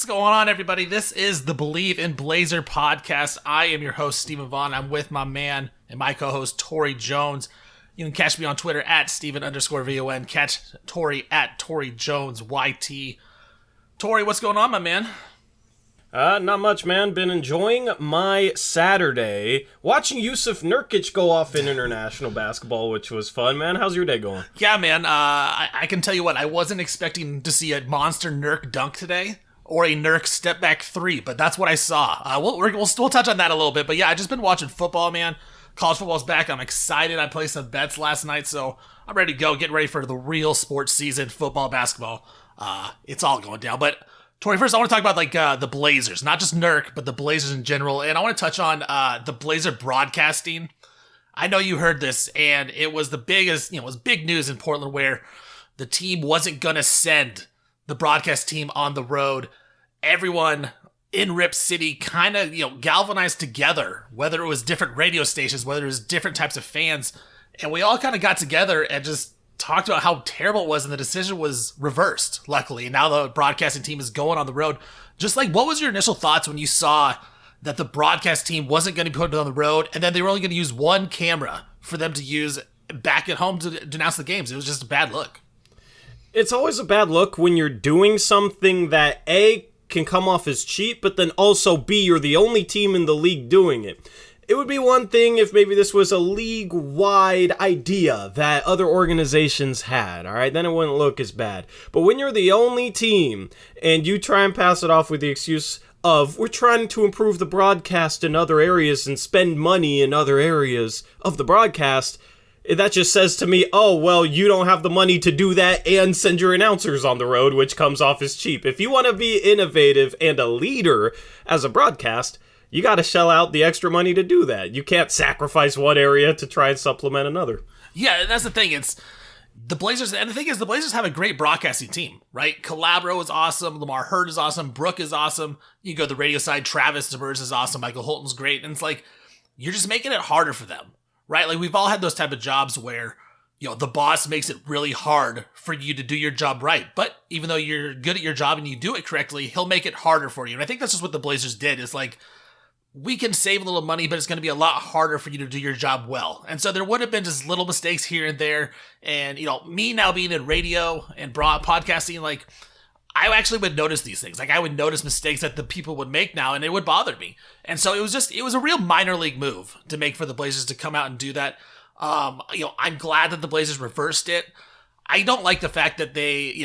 What's going on, everybody? This is the Bleav in Blazer podcast. I am your host, Stephen Vaughn. I'm with my man and my co-host, Torey Jones. You can catch me on Twitter at Stephen_VON. Catch Torey at Torey Jones YT. Torey, what's going on, my man? Not much, man. Been enjoying my Saturday, watching Jusuf Nurkic go off in international basketball, which was fun, man. How's your day going? Yeah, man. I can tell you what, I wasn't expecting to see a monster Nurk dunk today, or a Nurk step back three, but that's what I saw. We'll touch on that a little bit, but yeah, I just been watching football, man. College football's back. I'm excited. I placed some bets last night, so I'm ready to go. Get ready for the real sports season, football, basketball. It's all going down, but Torey, first I want to talk about the Blazers, not just Nurk, but the Blazers in general, and I want to touch on the Blazer broadcasting. I know you heard this, and it was the biggest, it was big news in Portland where the team wasn't going to send the broadcast team on the road. Everyone in Rip City kind of, galvanized together, whether it was different radio stations, whether it was different types of fans, and we all kind of got together and just talked about how terrible it was, and the decision was reversed, luckily. Now the broadcasting team is going on the road. Just what was your initial thoughts when you saw that the broadcast team wasn't going to be put on the road, and then they were only going to use one camera for them to use back at home to announce the games? It was just a bad look. It's always a bad look when you're doing something that, A, can come off as cheap, but then also, B, you're the only team in the league doing it. It would be one thing if maybe this was a league-wide idea that other organizations had, all right? Then it wouldn't look as bad. But when you're the only team and you try and pass it off with the excuse of, we're trying to improve the broadcast in other areas and spend money in other areas of the broadcast, that just says to me, oh, well, you don't have the money to do that and send your announcers on the road, which comes off as cheap. If you want to be innovative and a leader as a broadcast, you got to shell out the extra money to do that. You can't sacrifice one area to try and supplement another. Yeah, that's the thing. It's the Blazers, and the thing is, the Blazers have a great broadcasting team, right? Calabro is awesome. Lamar Hurd is awesome. Brooke is awesome. You go to the radio side, Travis Demers is awesome. Michael Holton's great. And it's you're just making it harder for them, right? We've all had those type of jobs where, the boss makes it really hard for you to do your job right. But even though you're good at your job and you do it correctly, he'll make it harder for you. And I think that's just what the Blazers did, is we can save a little money, but it's going to be a lot harder for you to do your job well. And so there would have been just little mistakes here and there. And, me now being in radio and broad podcasting, I actually would notice these things. I would notice mistakes that the people would make now, and it would bother me. And so it was a real minor league move to make for the Blazers to come out and do that. I'm glad that the Blazers reversed it. I don't like the fact that they,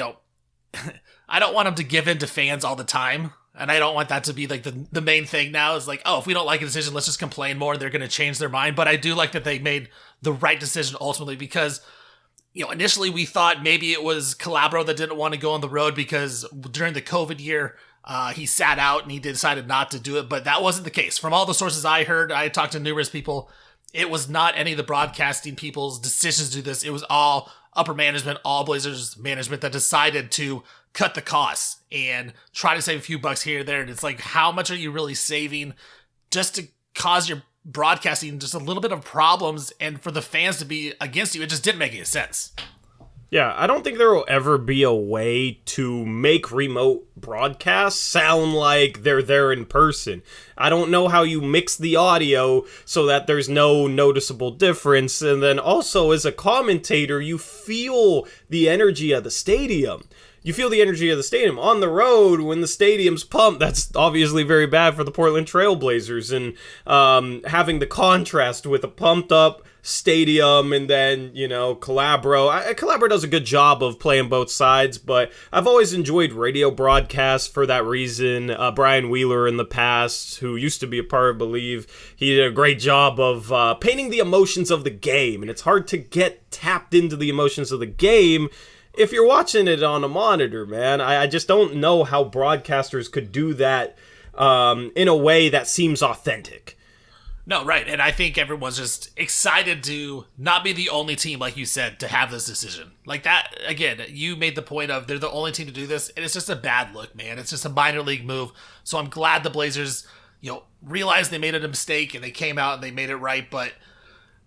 I don't want them to give in to fans all the time. And I don't want that to be the main thing now is if we don't like a decision, let's just complain more. They're going to change their mind. But I do like that they made the right decision ultimately because, initially we thought maybe it was Calabro that didn't want to go on the road because during the COVID year, he sat out and he decided not to do it. But that wasn't the case. From all the sources I heard, I talked to numerous people. It was not any of the broadcasting people's decisions to do this. It was all upper management, all Blazers management that decided to cut the costs and try to save a few bucks here and there. And it's how much are you really saving just to cause your broadcasting just a little bit of problems and for the fans to be against you? It just didn't make any sense. Yeah, I don't think there will ever be a way to make remote broadcasts sound like they're there in person. I don't know how you mix the audio so that there's no noticeable difference. And then also, as a commentator, you feel the energy of the stadium. You feel the energy of the stadium. On the road, when the stadium's pumped, that's obviously very bad for the Portland Trail Blazers. And having the contrast with a pumped-up stadium and then, Calabro. Calabro does a good job of playing both sides, but I've always enjoyed radio broadcasts for that reason. Brian Wheeler in the past, who used to be a part of Bleav, he did a great job of painting the emotions of the game. And it's hard to get tapped into the emotions of the game if you're watching it on a monitor, man. I just don't know how broadcasters could do that in a way that seems authentic. No, right. And I think everyone's just excited to not be the only team, like you said, to have this decision. That, again, you made the point of they're the only team to do this, and it's just a bad look, man. It's just a minor league move. So I'm glad the Blazers, realized they made a mistake and they came out and they made it right. But,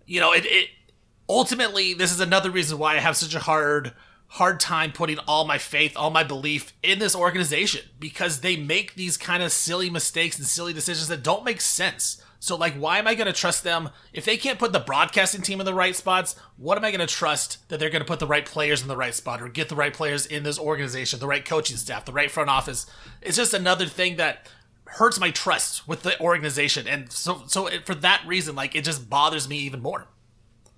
it ultimately, this is another reason why I have such a hard hard time putting all my faith, all my belief in this organization because they make these kind of silly mistakes and silly decisions that don't make sense. So, like, why am I going to trust them? If they can't put the broadcasting team in the right spots, what am I going to trust that they're going to put the right players in the right spot or get the right players in this organization, the right coaching staff, the right front office? It's just another thing that hurts my trust with the organization. And so for that reason, like, it just bothers me even more.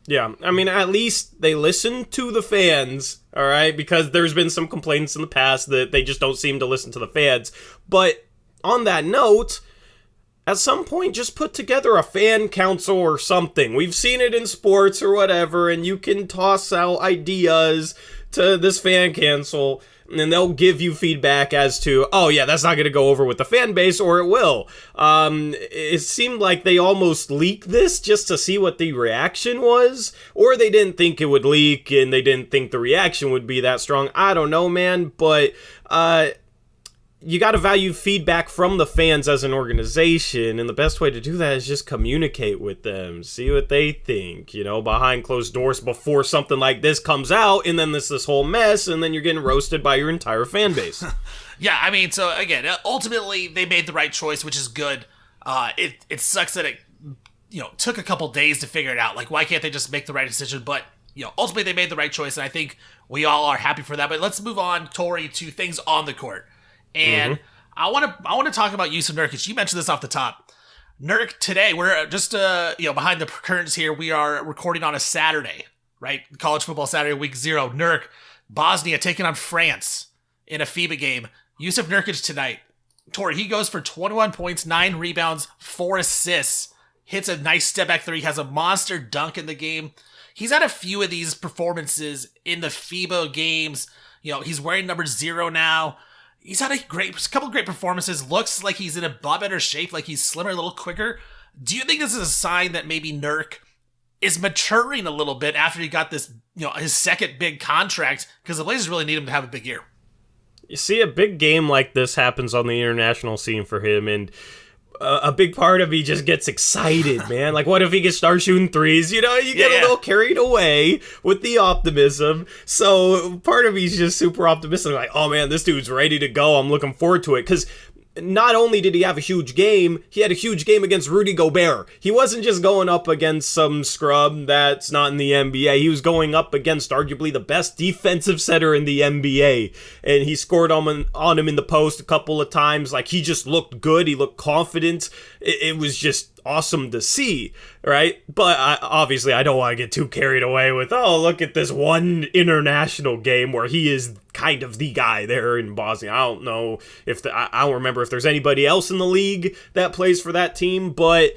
Yeah, I mean, at least they listen to the fans, all right? Because there's been some complaints in the past that they just don't seem to listen to the fans. But on that note, at some point, just put together a fan council or something. We've seen it in sports or whatever, and you can toss out ideas to this fan council, and they'll give you feedback as to, oh yeah, that's not going to go over with the fan base, or it will. It seemed like they almost leaked this just to see what the reaction was, or they didn't think it would leak, and they didn't think the reaction would be that strong. I don't know, man, but you got to value feedback from the fans as an organization, and the best way to do that is just communicate with them, see what they think, behind closed doors before something like this comes out, and then there's this whole mess, and then you're getting roasted by your entire fan base. Yeah, I mean, so again, ultimately they made the right choice, which is good. It sucks that it took a couple days to figure it out. Like, why can't they just make the right decision? But ultimately they made the right choice, and I think we all are happy for that. But let's move on, Torey, to things on the court. And I want to talk about Jusuf Nurkic. You mentioned this off the top. Nurk today, we're just behind the curtains here. We are recording on a Saturday, right? College football Saturday, week 0. Nurk, Bosnia taking on France in a FIBA game. Jusuf Nurkic tonight. Torey, he goes for 21 points, 9 rebounds, 4 assists. Hits a nice step back three. Has a monster dunk in the game. He's had a few of these performances in the FIBA games. He's wearing number 0 now. He's had a couple great performances. Looks like he's in a lot better shape, like he's slimmer, a little quicker. Do you think this is a sign that maybe Nurk is maturing a little bit after he got this, his second big contract? Because the Blazers really need him to have a big year. You see, a big game like this happens on the international scene for him, and a big part of me just gets excited, man. Like, what if he can start shooting threes? You get a little carried away with the optimism. So part of me's just super optimistic. Like, oh man, this dude's ready to go. I'm looking forward to it. Because not only did he have a huge game, he had a huge game against Rudy Gobert. He wasn't just going up against some scrub that's not in the NBA. He was going up against arguably the best defensive center in the NBA. And he scored on him in the post a couple of times. Like, he just looked good. He looked confident. It was just awesome to see, right? But obviously, I don't want to get too carried away with, oh, look at this one international game where he is kind of the guy there in Bosnia. I don't know if I don't remember if there's anybody else in the league that plays for that team, but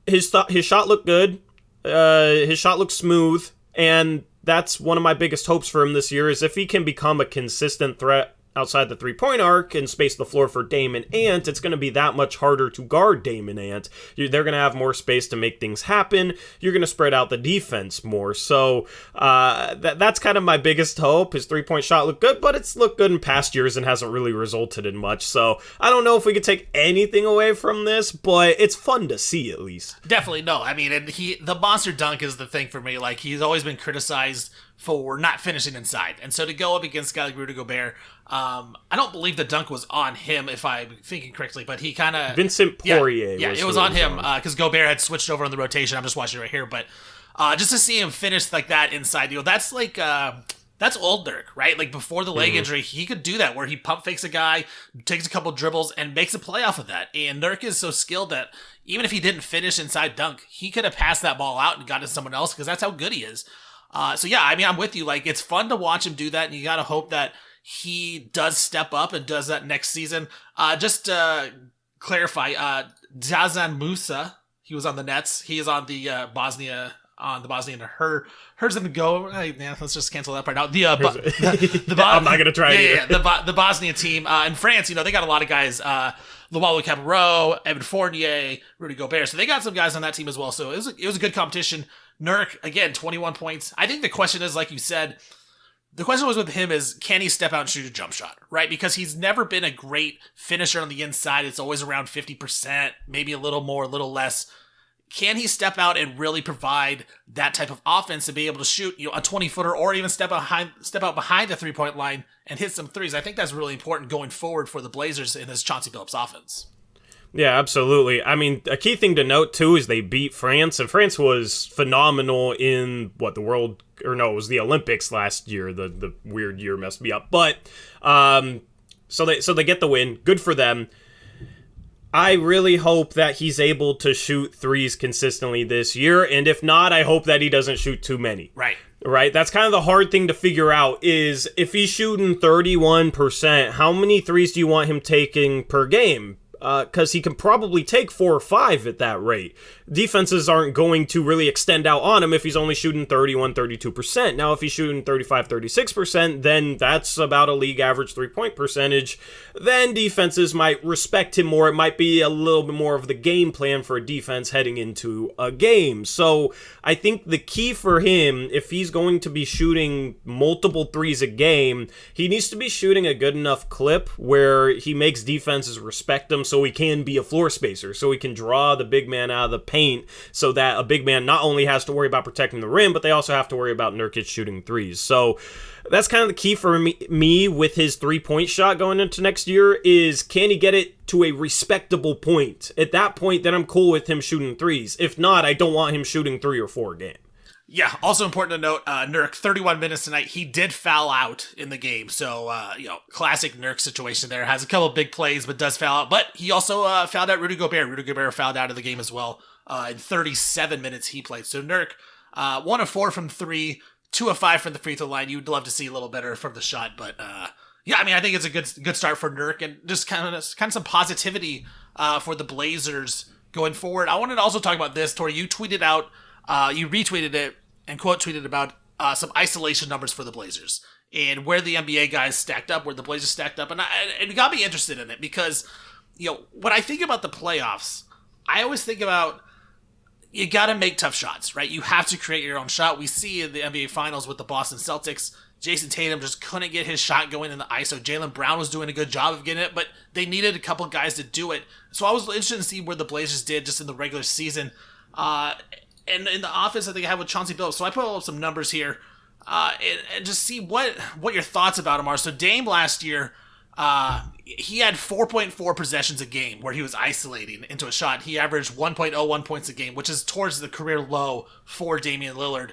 his shot looked good. His shot looked smooth, and that's one of my biggest hopes for him this year is if he can become a consistent threat outside the three-point arc and space the floor for Dame and Ant, it's going to be that much harder to guard Dame and Ant. They're going to have more space to make things happen. You're going to spread out the defense more. So that's kind of my biggest hope. His three-point shot looked good, but it's looked good in past years and hasn't really resulted in much. So I don't know if we could take anything away from this, but it's fun to see at least. Definitely, no. I mean, and the monster dunk is the thing for me. Like, he's always been criticized for not finishing inside. And so to go up against a guy like Rudy Gobert, I don't believe the dunk was on him, if I'm thinking correctly, but he kind of... Vincent Poirier. Yeah, it was on him, because Gobert had switched over on the rotation. I'm just watching it right here, but just to see him finish like that inside, that's like... That's old Nurk, right? Like, before the leg injury, he could do that, where he pump fakes a guy, takes a couple dribbles, and makes a play off of that. And Nurk is so skilled that even if he didn't finish inside dunk, he could have passed that ball out and got to someone else, because that's how good he is. So yeah, I mean, I'm with you. Like, it's fun to watch him do that, and you gotta hope that he does step up and does that next season. Just to clarify, Dazan Musa, he was on the Nets. He is on the Bosnia, and hers in the go. Let's just cancel that part out. I'm not gonna try it. The Bosnia team in France, they got a lot of guys. Luwawu Cabarro, Evan Fournier, Rudy Gobert. So they got some guys on that team as well. So it was a good competition. Nurk, again, 21 points. I think the question is, like you said, the question was with him is, can he step out and shoot a jump shot, right? Because he's never been a great finisher on the inside. It's always around 50%, maybe a little more, a little less. Can he step out and really provide that type of offense and be able to shoot, a 20-footer or even step out behind the 3-point line and hit some threes? I think that's really important going forward for the Blazers in this Chauncey Billups offense. Yeah, absolutely. I mean, a key thing to note, too, is they beat France, and France was phenomenal in, it was the Olympics last year. The weird year messed me up. But, so they get the win. Good for them. I really hope that he's able to shoot threes consistently this year, and if not, I hope that he doesn't shoot too many. Right? That's kind of the hard thing to figure out, is if he's shooting 31%, how many threes do you want him taking per game? Because he can probably take 4 or 5 at that rate. Defenses aren't going to really extend out on him if he's only shooting 31, 32%. Now, if he's shooting 35, 36%, then that's about a league average 3-point percentage. Then defenses might respect him more. It might be a little bit more of the game plan for a defense heading into a game. So I think the key for him, if he's going to be shooting multiple threes a game, he needs to be shooting a good enough clip where he makes defenses respect him, so he can be a floor spacer, so he can draw the big man out of the paint, so that a big man not only has to worry about protecting the rim, but they also have to worry about Nurkic shooting threes. So that's kind of the key for me with his 3-point shot going into next year, is can he get it to a respectable point? At that point, then I'm cool with him shooting threes. If not, I don't want him shooting 3 or 4 a game. Yeah, also important to note, Nurk, 31 minutes tonight, he did foul out in the game. So, classic Nurk situation there. Has a couple big plays, but does foul out. But he also fouled out Rudy Gobert. Rudy Gobert fouled out of the game as well. In 37 minutes he played. So Nurk, 1 of 4 from 3, 2 of 5 from the free throw line. You'd love to see a little better from the shot. But, I think it's a good start for Nurk, and just kind of some positivity for the Blazers going forward. I wanted to also talk about this, Torey. You tweeted out, you retweeted it and quote tweeted about some isolation numbers for the Blazers and where the NBA guys stacked up, where the Blazers stacked up. And it got me interested in it because, when I think about the playoffs, I always think about you got to make tough shots, right? You have to create your own shot. We see in the NBA Finals with the Boston Celtics, Jason Tatum just couldn't get his shot going in the ISO. Jaylen Brown was doing a good job of getting it, but they needed a couple guys to do it. So I was interested to see where the Blazers did just in the regular season. And in the offense, I think I have with Chauncey Billups. So I put up some numbers here and just see what your thoughts about him are. So Dame last year, he had 4.4 possessions a game where he was isolating into a shot. He averaged 1.01 points a game, which is towards the career low for Damian Lillard.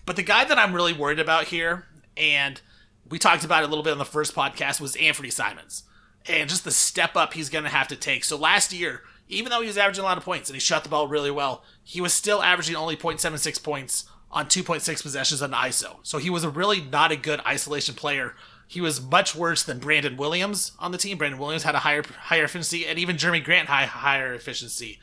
But the guy that I'm really worried about here, and we talked about it a little bit on the first podcast, was Anthony Simons. And just the step up he's going to have to take. So last year, even though he was averaging a lot of points and he shot the ball really well, he was still averaging only 0.76 points on 2.6 possessions on the ISO. So he was really not a good isolation player. He was much worse than Brandon Williams on the team. Brandon Williams had a higher efficiency, and even Jeremy Grant had higher efficiency.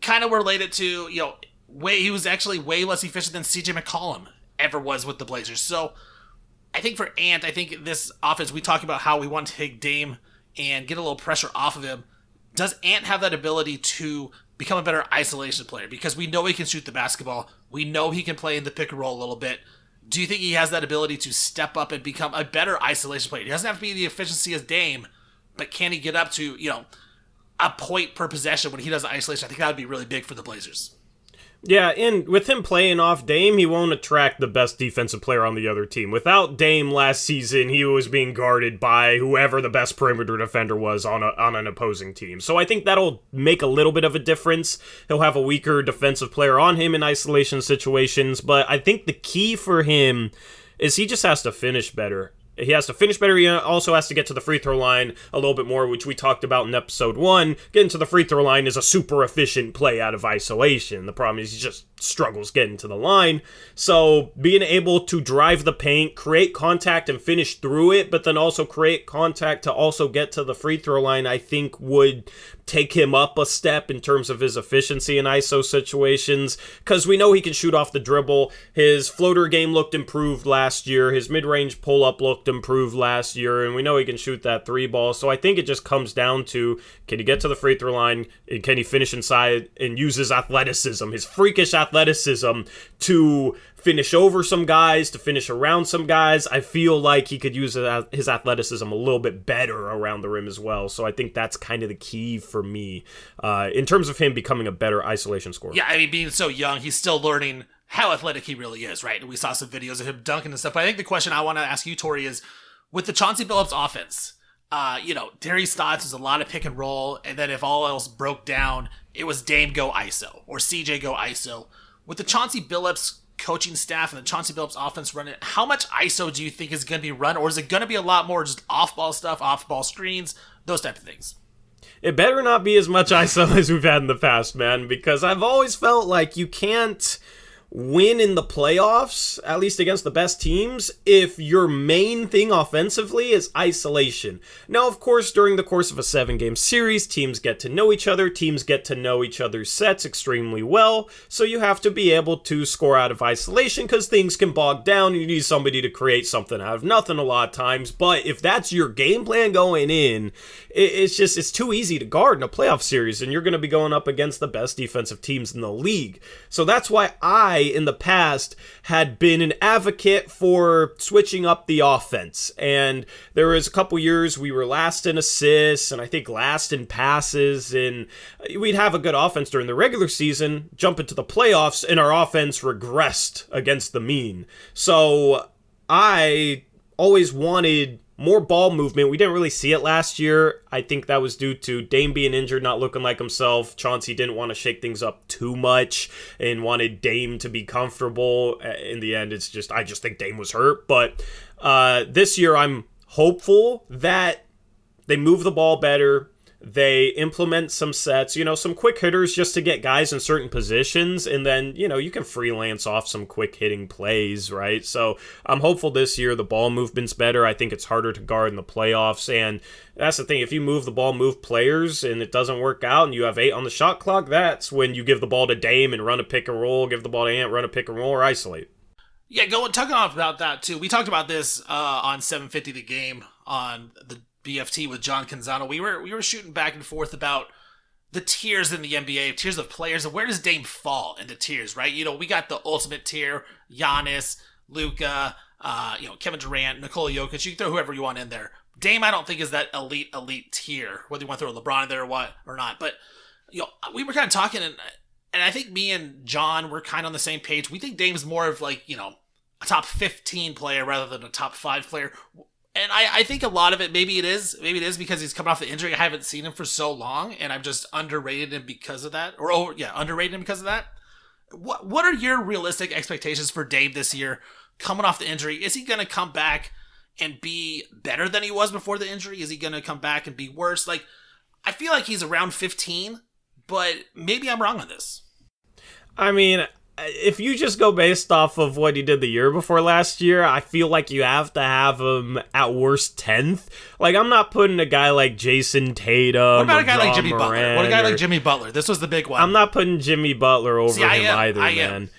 Kind of related to, he was actually way less efficient than CJ McCollum ever was with the Blazers. So I think for Ant, I think this offense, we talk about how we want to take Dame and get a little pressure off of him. Does Ant have that ability to become a better isolation player? Because we know he can shoot the basketball. We know he can play in the pick and roll a little bit. Do you think he has that ability to step up and become a better isolation player? He doesn't have to be the efficiency as Dame, but can he get up to, a point per possession when he does isolation? I think that would be really big for the Blazers. Yeah, and with him playing off Dame, he won't attract the best defensive player on the other team. Without Dame last season, he was being guarded by whoever the best perimeter defender was on an opposing team. So I think that'll make a little bit of a difference. He'll have a weaker defensive player on him in isolation situations, but I think the key for him is he just has to finish better. He has to finish better. He also has to get to the free throw line a little bit more, which we talked about in episode 1. Getting to the free throw line is a super efficient play out of isolation. The problem is he just struggles getting to the line. So being able to drive the paint, create contact and finish through it, but then also create contact to also get to the free throw line, I think would take him up a step in terms of his efficiency in ISO situations, because we know he can shoot off the dribble. His floater game looked improved last year. His mid-range pull-up looked looked improved last year, and we know he can shoot that 3-ball. So I think it just comes down to, can he get to the free throw line, and can he finish inside and use his athleticism, his freakish athleticism, to finish over some guys, to finish around some guys. I feel like he could use his athleticism a little bit better around the rim as well. So I think that's kind of the key for me in terms of him becoming a better isolation scorer. Yeah, I mean, being so young, he's still learning how athletic he really is, right? And we saw some videos of him dunking and stuff. But I think the question I want to ask you, Torey, is with the Chauncey Billups offense, Terry Stotts was a lot of pick and roll, and then if all else broke down, it was Dame go ISO or CJ go ISO. With the Chauncey Billups coaching staff and the Chauncey Billups offense running, how much ISO do you think is going to be run, or is it going to be a lot more just off-ball stuff, off-ball screens, those type of things? It better not be as much ISO as we've had in the past, man, because I've always felt like you can't win in the playoffs, at least against the best teams, if your main thing offensively is isolation. Now, of course, during the course of a 7-game series, teams get to know each other, teams get to know each other's sets extremely well, so you have to be able to score out of isolation because things can bog down. You need somebody to create something out of nothing a lot of times, but if that's your game plan going in, it's too easy to guard in a playoff series, and you're going to be going up against the best defensive teams in the league. So that's why I, in the past, had been an advocate for switching up the offense. And there was a couple years we were last in assists and I think last in passes, and we'd have a good offense during the regular season, jump into the playoffs, and our offense regressed against the mean. So I always wanted more ball movement. We didn't really see it last year. I think that was due to Dame being injured, not looking like himself. Chauncey didn't want to shake things up too much and wanted Dame to be comfortable. In the end, I just think Dame was hurt. But this year, I'm hopeful that they move the ball better. They implement some sets, some quick hitters just to get guys in certain positions, and then, you can freelance off some quick hitting plays, right? So I'm hopeful this year the ball movement's better. I think it's harder to guard in the playoffs, and that's the thing. If you move the ball, move players, and it doesn't work out, and you have 8 on the shot clock, that's when you give the ball to Dame and run a pick and roll, give the ball to Ant, run a pick and roll, or isolate. Yeah, talking off about that, too. We talked about this on 750 The Game on the BFT with John Canzano. We were shooting back and forth about the tiers in the NBA, tiers of players, and where does Dame fall in the tiers, right? We got the ultimate tier, Giannis, Luka, Kevin Durant, Nikola Jokic. You can throw whoever you want in there. Dame, I don't think is that elite tier, whether you want to throw LeBron in there or not. But we were kind of talking, and I think me and John were kind of on the same page. We think Dame's more of a top 15 player rather than a top 5 player. And I think a lot of it, maybe it is because he's coming off the injury. I haven't seen him for so long, and I've just underrated him because of that. Underrated him because of that. What are your realistic expectations for Dame this year, coming off the injury? Is he going to come back and be better than he was before the injury? Is he going to come back and be worse? I feel like he's around 15, but maybe I'm wrong on this. I mean, if you just go based off of what he did the year before last year, I feel like you have to have him at worst 10th. I'm not putting a guy like Jason Tatum. What about a guy like Jimmy Butler? What a guy like Jimmy Butler? This was the big one. I'm not putting Jimmy Butler over him either, man.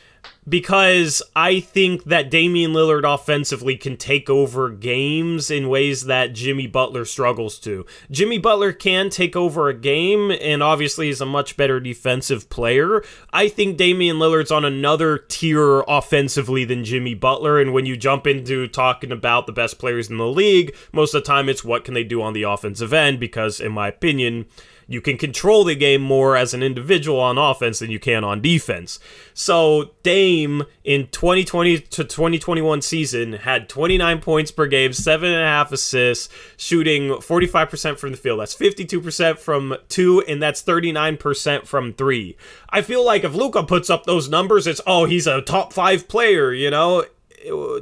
Because I think that Damian Lillard offensively can take over games in ways that Jimmy Butler struggles to. Jimmy Butler can take over a game, and obviously is a much better defensive player. I think Damian Lillard's on another tier offensively than Jimmy Butler, and when you jump into talking about the best players in the league, most of the time it's what can they do on the offensive end, because in my opinion, you can control the game more as an individual on offense than you can on defense. So Dame in 2020 to 2021 season had 29 points per game, 7.5 assists, shooting 45% from the field. That's 52% from 2, and that's 39% from 3. I feel like if Luka puts up those numbers, he's a top 5 player,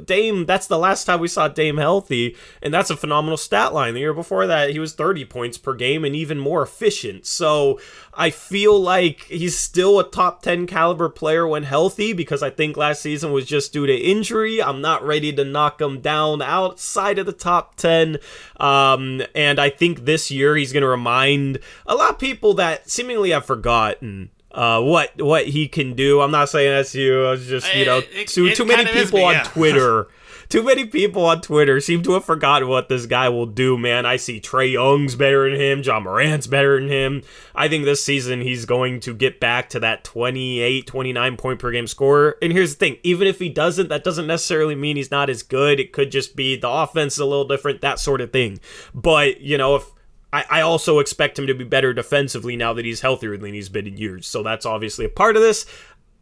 Dame, that's the last time we saw Dame healthy, and that's a phenomenal stat line. The year before that, he was 30 points per game and even more efficient. So I feel like he's still a top 10 caliber player when healthy, because I think last season was just due to injury. I'm not ready to knock him down outside of the top 10. And I think this year he's going to remind a lot of people that seemingly have forgotten what he can do. I'm not saying that's you. I was just, too many people on Twitter Too many people on Twitter seem to have forgotten what this guy will do, man. I see Trae Young's better than him. Ja Morant's better than him. I think this season he's going to get back to that 28, 29 point per game scorer. And here's the thing. Even if he doesn't, that doesn't necessarily mean he's not as good. It could just be the offense is a little different, that sort of thing. But, if I also expect him to be better defensively now that he's healthier than he's been in years. So that's obviously a part of this.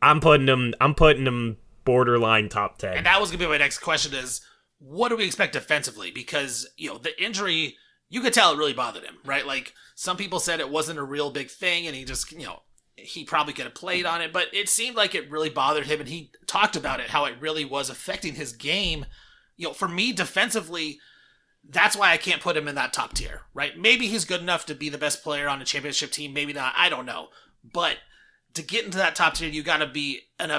I'm putting him borderline top 10. And that was going to be my next question is, what do we expect defensively? Because, the injury, you could tell it really bothered him, right? Like, some people said it wasn't a real big thing, and he just, he probably could have played on it, but it seemed like it really bothered him, and he talked about it, how it really was affecting his game. For me, defensively, that's why I can't put him in that top tier, right? Maybe he's good enough to be the best player on a championship team, maybe not, I don't know. But to get into that top tier, you got to be an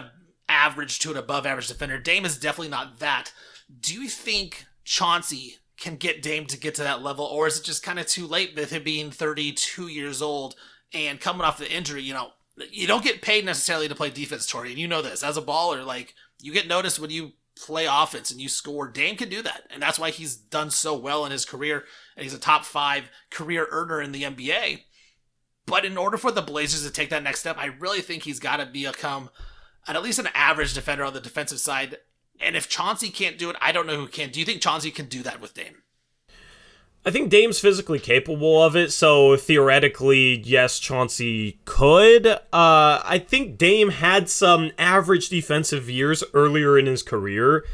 average to an above average defender. Dame is definitely not that. Do you think Chauncey can get Dame to get to that level, or is it just kind of too late with him being 32 years old and coming off the injury? You don't get paid necessarily to play defense, Torey, and you know this. As a baller, like, you get noticed when you play offense and you score. Dame can do that, and that's why he's done so well in his career, and he's a top 5 career earner in the NBA. But in order for the Blazers to take that next step, I really think he's got to become at least an average defender on the defensive side. And if Chauncey can't do it, I don't know who can. Do you think Chauncey can do that with Dame? I think Dame's physically capable of it, so theoretically, yes, Chauncey could. I think Dame had some average defensive years earlier in his career.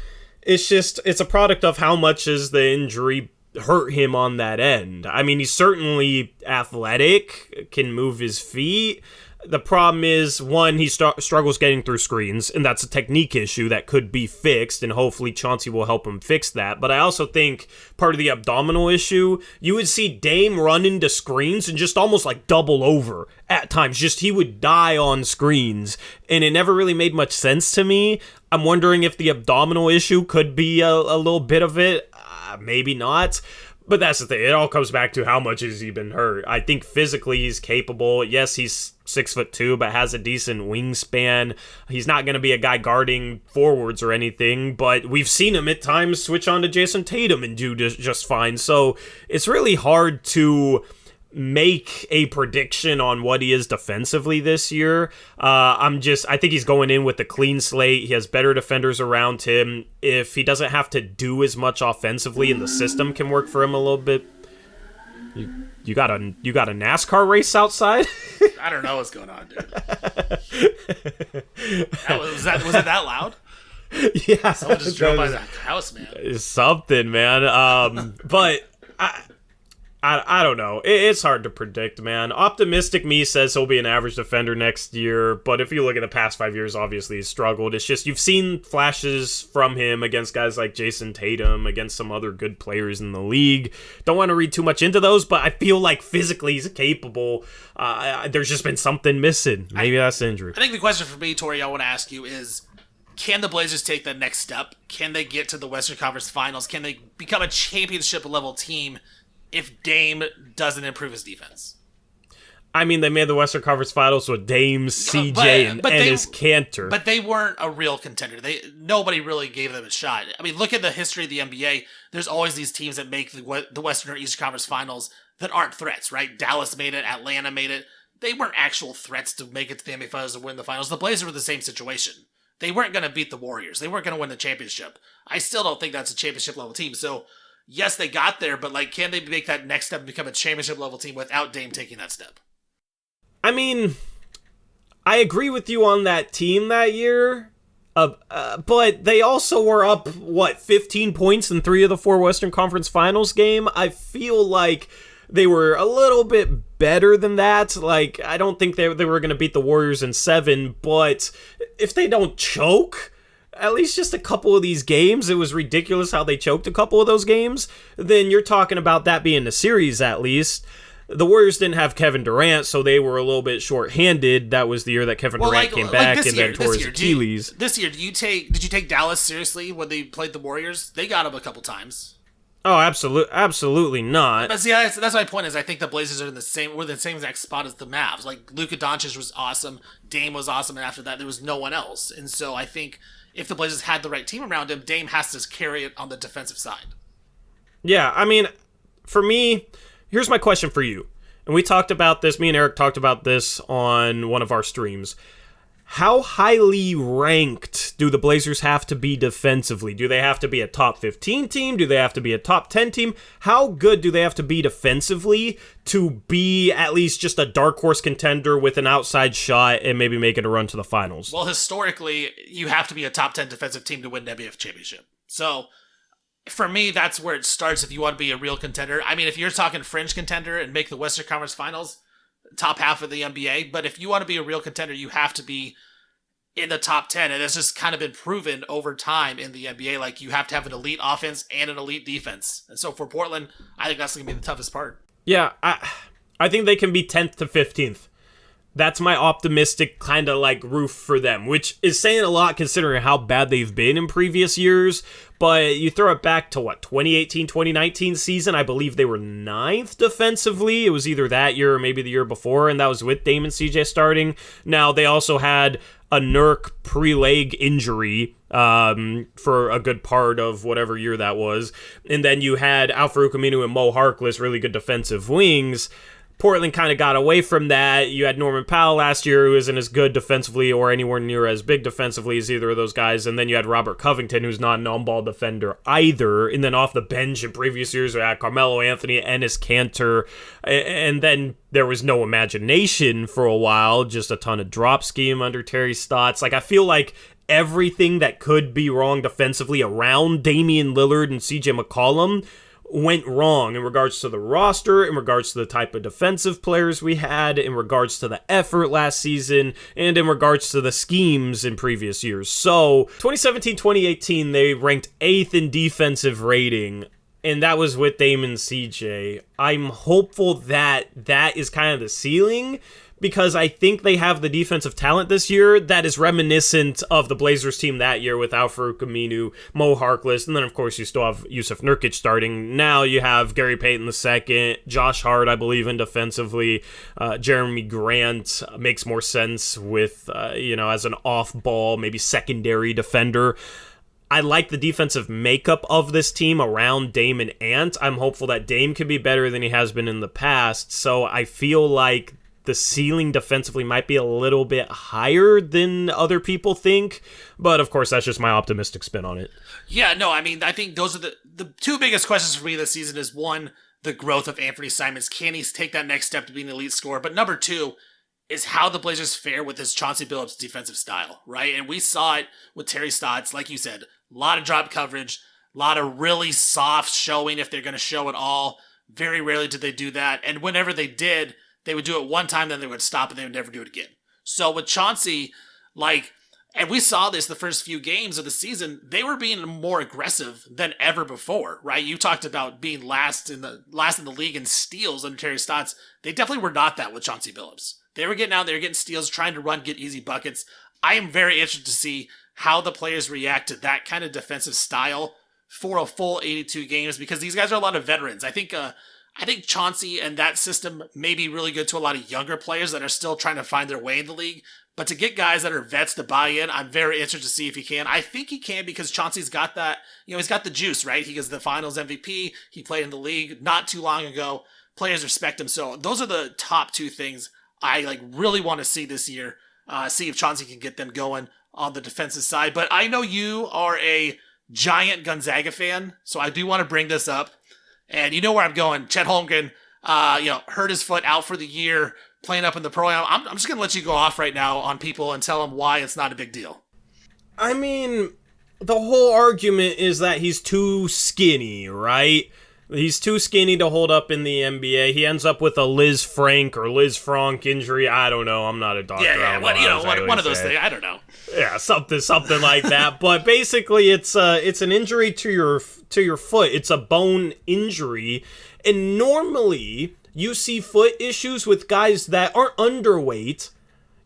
It's a product of how much is the injury hurt him on that end. I mean, he's certainly athletic, can move his feet. The problem is, one, he struggles getting through screens, and that's a technique issue that could be fixed, and hopefully Chauncey will help him fix that. But I also think part of the abdominal issue, you would see Dame run into screens and just almost like double over at times. Just he would die on screens, and it never really made much sense to me. I'm wondering if the abdominal issue could be a little bit of it. Maybe not. But that's the thing. It all comes back to how much has he been hurt. I think physically he's capable. Yes, he's 6'2", but has a decent wingspan. He's not going to be a guy guarding forwards or anything, but we've seen him at times switch on to Jason Tatum and do just fine. So it's really hard to make a prediction on what he is defensively this year. I think he's going in with a clean slate. He has better defenders around him. If he doesn't have to do as much offensively and the system can work for him a little bit. You got a NASCAR race outside? I don't know what's going on, dude. Was it that loud? Yeah. Someone just drove by the house, man. Something, man. But I don't know. It's hard to predict, man. Optimistic me says he'll be an average defender next year, but if you look at the past 5 years, obviously he's struggled. It's just you've seen flashes from him against guys like Jason Tatum, against some other good players in the league. Don't want to read too much into those, but I feel like physically he's capable. There's just been something missing. Maybe that's the injury. I think the question for me, Torey, I want to ask you is, can the Blazers take the next step? Can they get to the Western Conference Finals? Can they become a championship-level team if Dame doesn't improve his defense? I mean, they made the Western Conference Finals with Dame, CJ, and Enes Kanter. But they weren't a real contender. Nobody really gave them a shot. I mean, look at the history of the NBA. There's always these teams that make the Western or Eastern Conference Finals that aren't threats, right? Dallas made it. Atlanta made it. They weren't actual threats to make it to the NBA Finals to win the Finals. The Blazers were the same situation. They weren't going to beat the Warriors. They weren't going to win the championship. I still don't think that's a championship-level team. So, yes, they got there, but can they make that next step and become a championship-level team without Dame taking that step? I mean, I agree with you on that team that year, but they also were up, 15 points in 3 of the 4 Western Conference Finals game? I feel like they were a little bit better than that. I don't think they were going to beat the Warriors in 7, but if they don't choke at least just a couple of these games, it was ridiculous how they choked a couple of those games, then you're talking about that being the series at least. The Warriors didn't have Kevin Durant, so they were a little bit short-handed. That was the year that Kevin Durant came back and then tore his Achilles. This year, did you take Dallas seriously when they played the Warriors? They got him a couple times. Oh, absolutely not. But see, that's my point. Is I think the Blazers are in the same exact spot as the Mavs. Luka Doncic was awesome, Dame was awesome, and after that there was no one else. And so I think if the Blazers had the right team around him, Dame has to carry it on the defensive side. Yeah, I mean, for me, here's my question for you. And we talked about this, me and Eric talked about this on one of our streams. How highly ranked do the Blazers have to be defensively? Do they have to be a top 15 team? Do they have to be a top 10 team? How good do they have to be defensively to be at least just a dark horse contender with an outside shot and maybe make it a run to the finals? Well, historically, you have to be a top 10 defensive team to win the NBA championship. So, for me, that's where it starts if you want to be a real contender. I mean, if you're talking fringe contender and make the Western Conference Finals, top half of the NBA, but if you want to be a real contender, you have to be in the top 10, and it's just kind of been proven over time in the NBA. Like, you have to have an elite offense and an elite defense. And so for Portland, I think that's going to be the toughest part. Yeah, I think they can be 10th to 15th. That's my optimistic kind of like roof for them, which is saying a lot considering how bad they've been in previous years. But you throw it back to 2018, 2019 season, I believe they were 9th defensively. It was either that year or maybe the year before, and that was with Dame and CJ starting. Now, they also had a Nurk pre-leg injury for a good part of whatever year that was. And then you had Al-Farouq Aminu and Mo Harkless, really good defensive wings. Portland kind of got away from that. You had Norman Powell last year, who isn't as good defensively or anywhere near as big defensively as either of those guys. And then you had Robert Covington, who's not an on-ball defender either. And then off the bench in previous years, we had Carmelo Anthony, Enes Kanter. And then there was no imagination for a while, just a ton of drop scheme under Terry Stotts. Like, I feel like everything that could be wrong defensively around Damian Lillard and CJ McCollum went wrong in regards to the roster, in regards to the type of defensive players we had, in regards to the effort last season, and in regards to the schemes in previous years. So, 2017-2018, they ranked 8th in defensive rating, and that was with Dame and CJ. I'm hopeful that that is kind of the ceiling, because I think they have the defensive talent this year that is reminiscent of the Blazers team that year with Al-Farouq Aminu, Mo Harkless, and then of course you still have Jusuf Nurkic starting. Now you have Gary Payton II, Josh Hart, I believe, in defensively. Jeremy Grant makes more sense with, as an off-ball, maybe secondary defender. I like the defensive makeup of this team around Dame and Ant. I'm hopeful that Dame can be better than he has been in the past, so I feel like the ceiling defensively might be a little bit higher than other people think, but of course that's just my optimistic spin on it. Yeah, no, I mean, I think those are the two biggest questions for me this season is, one, the growth of Anthony Simons. Can he take that next step to being an elite scorer? But number two is how the Blazers fare with his Chauncey Billups defensive style, right? And we saw it with Terry Stotts, like you said, a lot of drop coverage, a lot of really soft showing if they're going to show at all. Very rarely did they do that, and whenever they did, they would do it one time, then they would stop, and they would never do it again. So with Chauncey, and we saw this the first few games of the season, they were being more aggressive than ever before, right? You talked about being last in the league in steals under Terry Stotts. They definitely were not that with Chauncey Billups. They were getting out there, getting steals, trying to run, get easy buckets. I am very interested to see how the players react to that kind of defensive style for a full 82 games, because these guys are a lot of veterans. I think Chauncey and that system may be really good to a lot of younger players that are still trying to find their way in the league. But to get guys that are vets to buy in, I'm very interested to see if he can. I think he can, because Chauncey's got that, he's got the juice, right? He gets the finals MVP. He played in the league not too long ago. Players respect him. So those are the top two things I really want to see this year. See if Chauncey can get them going on the defensive side. But I know you are a giant Gonzaga fan, so I do want to bring this up. And you know where I'm going. Chet Holmgren, hurt his foot, out for the year, playing up in the pro-am. I'm just going to let you go off right now on people and tell them why it's not a big deal. I mean, the whole argument is that he's too skinny, right? He's too skinny to hold up in the NBA. He ends up with a Liz Frank or Liz Frank injury. I don't know. I'm not a doctor. Yeah, one of those things. I don't know. Yeah, something like that. But basically, it's an injury to your foot. It's a bone injury, and normally you see foot issues with guys that aren't underweight.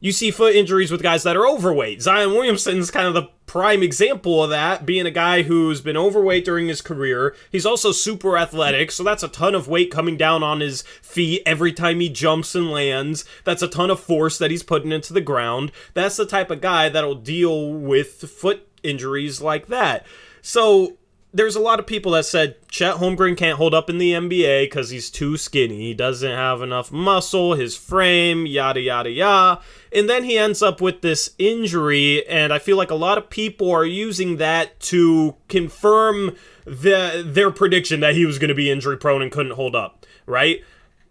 You see foot injuries with guys that are overweight. Zion Williamson's kind of the prime example of that, being a guy who's been overweight during his career. He's also super athletic, so that's a ton of weight coming down on his feet every time he jumps and lands. That's a ton of force that he's putting into the ground. That's the type of guy that'll deal with foot injuries like that. So there's a lot of people that said Chet Holmgren can't hold up in the NBA because he's too skinny. He doesn't have enough muscle, his frame, yada, yada, yada. And then he ends up with this injury, and I feel like a lot of people are using that to confirm their prediction that he was going to be injury prone and couldn't hold up, right?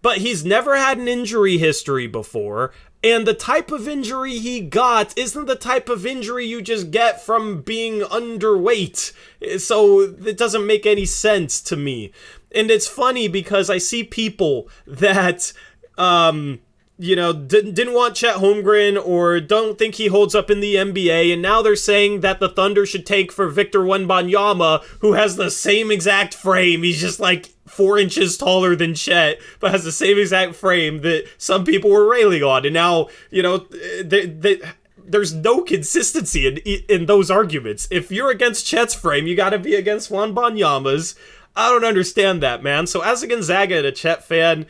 But he's never had an injury history before, and the type of injury he got isn't the type of injury you just get from being underweight. So it doesn't make any sense to me. And it's funny because I see people that, didn't want Chet Holmgren or don't think he holds up in the NBA, and now they're saying that the Thunder should take for Victor Wembanyama, who has the same exact frame. He's just like 4 inches taller than Chet, but has the same exact frame that some people were railing on. And now, there's no consistency in those arguments. If you're against Chet's frame, you gotta be against Wembanyama's. I don't understand that, man. So as a Gonzaga and a Chet fan,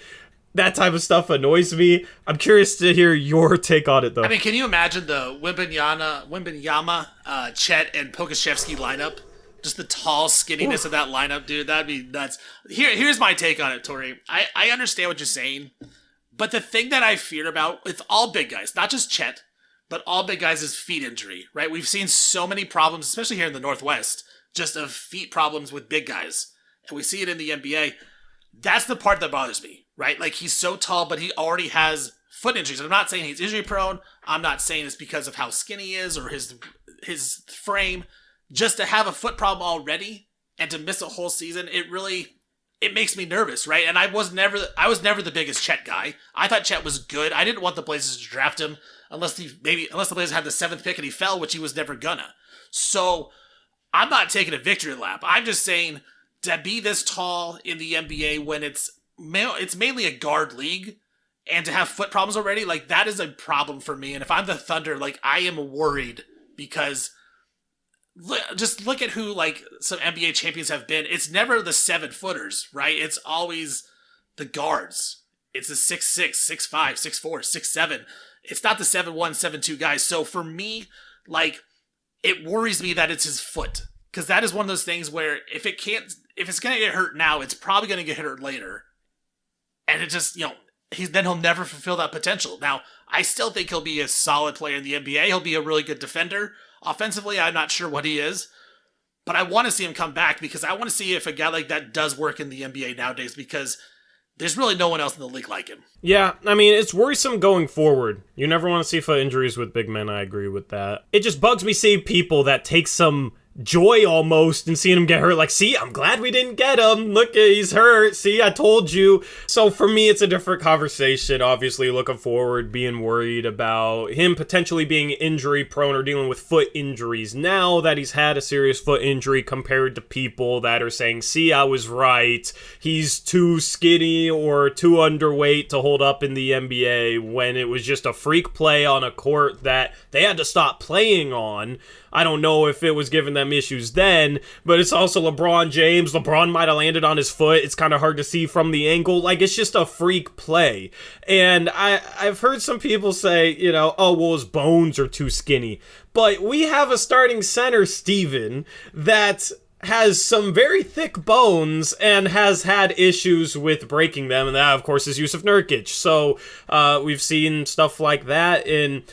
that type of stuff annoys me. I'm curious to hear your take on it, though. I mean, can you imagine the Wembanyama, Chet, and Pokashevsky lineup? Just the tall skinniness of that lineup, dude. That'd be nuts. Here's my take on it, Torey. I understand what you're saying, but the thing that I fear about with all big guys, not just Chet, but all big guys, is feet injury, right? We've seen so many problems, especially here in the Northwest, just of feet problems with big guys. And we see it in the NBA. That's the part that bothers me, right? Like, he's so tall, but he already has foot injuries. I'm not saying he's injury prone. I'm not saying it's because of how skinny he is or his frame. Just to have a foot problem already and to miss a whole season, it makes me nervous, right? And I was never the biggest Chet guy. I thought Chet was good. I didn't want the Blazers to draft him unless the Blazers had the 7th pick and he fell, which he was never gonna. So I'm not taking a victory lap. I'm just saying, to be this tall in the NBA when it's mainly a guard league, and to have foot problems already, like, that is a problem for me. And if I'm the Thunder, like, I am worried because just look at who, like, some NBA champions have been. It's never the 7-footers, right? It's always the guards. It's the 6'6", 6'5", 6'4", 6'7". It's not the 7'1", 7'2" guys. So for me, like, it worries me that it's his foot. Because that is one of those things where if it's going to get hurt now, it's probably going to get hurt later. And it just, he'll never fulfill that potential. Now, I still think he'll be a solid player in the NBA. He'll be a really good defender. Offensively, I'm not sure what he is. But I want to see him come back because I want to see if a guy like that does work in the NBA nowadays, because there's really no one else in the league like him. Yeah, I mean, it's worrisome going forward. You never want to see foot injuries with big men. I agree with that. It just bugs me seeing people that take some joy almost in seeing him get hurt. Like, see, I'm glad we didn't get him. Look, he's hurt. See, I told you. So for me, it's a different conversation. Obviously, looking forward, being worried about him potentially being injury prone or dealing with foot injuries now that he's had a serious foot injury, compared to people that are saying, see, I was right. He's too skinny or too underweight to hold up in the NBA, when it was just a freak play on a court that they had to stop playing on. I don't know if it was giving them issues then, but it's also LeBron James. LeBron might have landed on his foot. It's kind of hard to see from the angle. Like, it's just a freak play. And I've heard some people say, oh, well, his bones are too skinny. But we have a starting center, Steven, that has some very thick bones and has had issues with breaking them, and that, of course, is Jusuf Nurkic. So we've seen stuff like that, and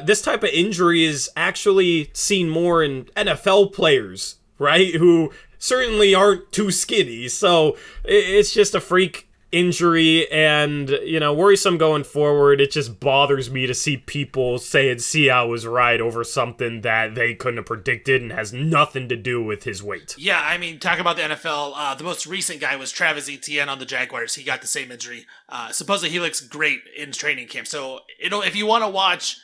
this type of injury is actually seen more in NFL players, right, who certainly aren't too skinny. So it's just a freak injury, and worrisome going forward. It just bothers me to see people saying, see, I was right, over something that they couldn't have predicted and has nothing to do with his weight. Yeah, I mean, talking about the NFL, the most recent guy was Travis Etienne on the Jaguars. He got the same injury. Supposedly he looks great in training camp. So if you want to watch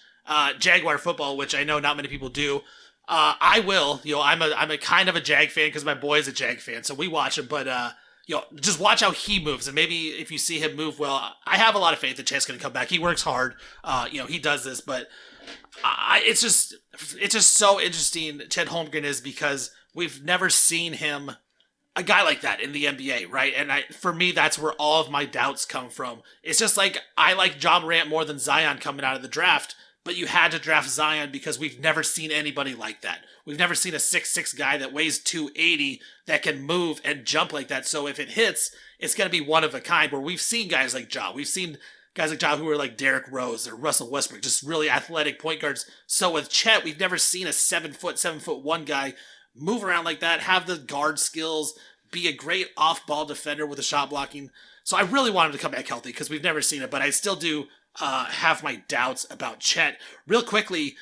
Jaguar football, which I know not many people do, I will. I'm a kind of a Jag fan because my boy is a Jag fan, so we watch him. But just watch how he moves, and maybe if you see him move well, I have a lot of faith that Chet's going to come back. He works hard. He does this, but it's just so interesting. Chet Holmgren is, because we've never seen him, a guy like that in the NBA, right? And for me, that's where all of my doubts come from. It's just like, I like John Morant more than Zion coming out of the draft, but you had to draft Zion because we've never seen anybody like that. We've never seen a 6'6" guy that weighs 280 that can move and jump like that. So if it hits, it's going to be one of a kind, where we've seen guys like Ja. We've seen guys like Ja who are like Derrick Rose or Russell Westbrook, just really athletic point guards. So with Chet, we've never seen a 7'1" guy move around like that, have the guard skills, be a great off-ball defender with the shot blocking. So I really want him to come back healthy because we've never seen it, but I still do have my doubts about Chet. Real quickly,